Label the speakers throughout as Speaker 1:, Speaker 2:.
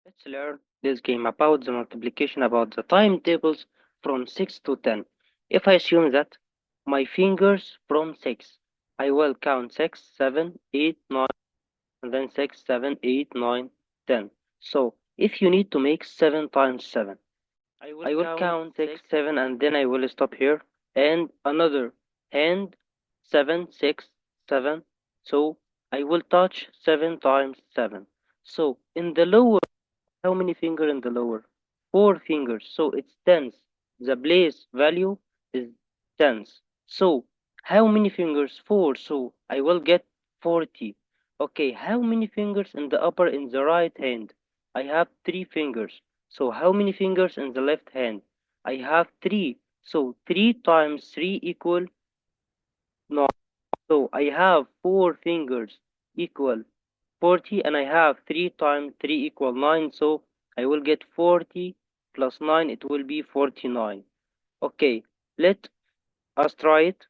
Speaker 1: Let's learn this game about the multiplication about the timetables from 6 to 10. If I assume that my fingers from 6, I will count 6, 7, 8, 9, and then 6, 7, 8, 9, 10. So if you need to make 7 times 7, I will count 6, 7, and then I will stop here, and another hand 7, 6, 7. So I will touch 7 times 7. So in the lower, how many fingers in the lower? 4 fingers. So it's tens. The place value is tens. So how many fingers? 4. So I will get 40. Okay, how many fingers in the upper in the right hand? I have 3 fingers. So how many fingers in the left hand? I have 3. So 3 times 3 equal 9. So I have 4 fingers equal 40, and I have 3 times 3 equal 9, so I will get 40 plus 9, it will be 49. Okay, let us try it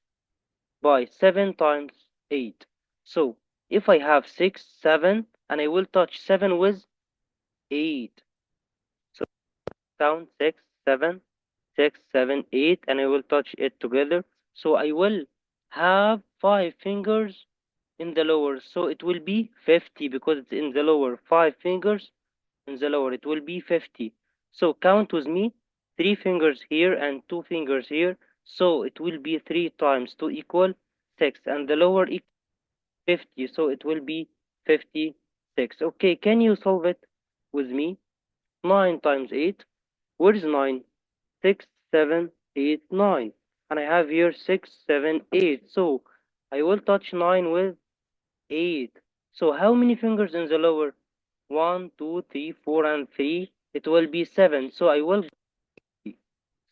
Speaker 1: by 7 times 8. So if I have 6, 7, and I will touch 7 with 8. So count 6, 7, 6, 7, 8, and I will touch it together. So I will have 5 fingers in the lower, so it will be 50 because it's in the lower. 5 fingers in the lower, it will be 50. So count with me, 3 fingers here and 2 fingers here, so it will be 3 times 2 equal 6, and the lower equal 50, so it will be 56. Okay, can you solve it with me? 9 times 8, where is 9? 6, 7, 8, 9, and I have here 6, 7, 8, so I will touch 9 with 8. So how many fingers in the lower? 1, 2, 3, 4, and 3. It will be 7. So I will.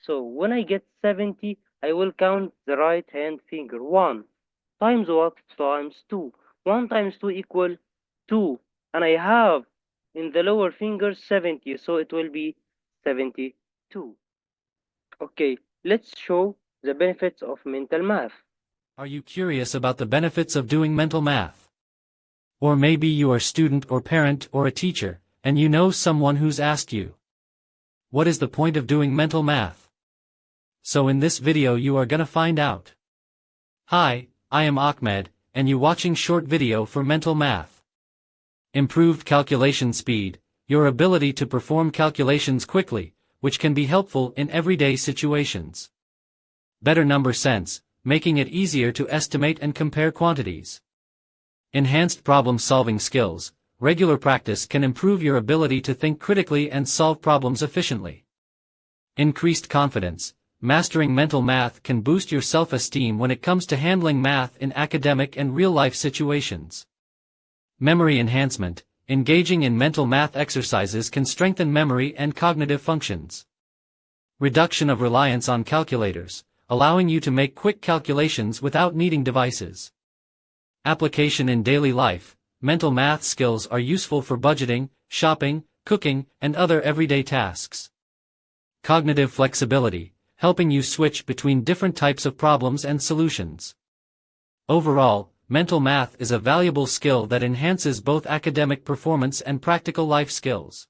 Speaker 1: So when I get 70, I will count the right hand finger. 1 times what? Times 2. 1 times 2 equal 2. And I have in the lower finger 70. So it will be 72. Okay, let's show the benefits of mental math.
Speaker 2: Are you curious about the benefits of doing mental math? Or maybe you are a student or parent or a teacher, and you know someone who's asked you, what is the point of doing mental math? So in this video you are gonna find out. Hi, I am Ahmed, and you watching short video for mental math. Improved calculation speed, your ability to perform calculations quickly, which can be helpful in everyday situations. Better number sense, making it easier to estimate and compare quantities. Enhanced problem-solving skills, regular practice can improve your ability to think critically and solve problems efficiently. Increased confidence, mastering mental math can boost your self-esteem when it comes to handling math in academic and real-life situations. Memory enhancement, engaging in mental math exercises can strengthen memory and cognitive functions. Reduction of reliance on calculators, allowing you to make quick calculations without needing devices. Application in daily life, mental math skills are useful for budgeting, shopping, cooking, and other everyday tasks. Cognitive flexibility, helping you switch between different types of problems and solutions. Overall, mental math is a valuable skill that enhances both academic performance and practical life skills.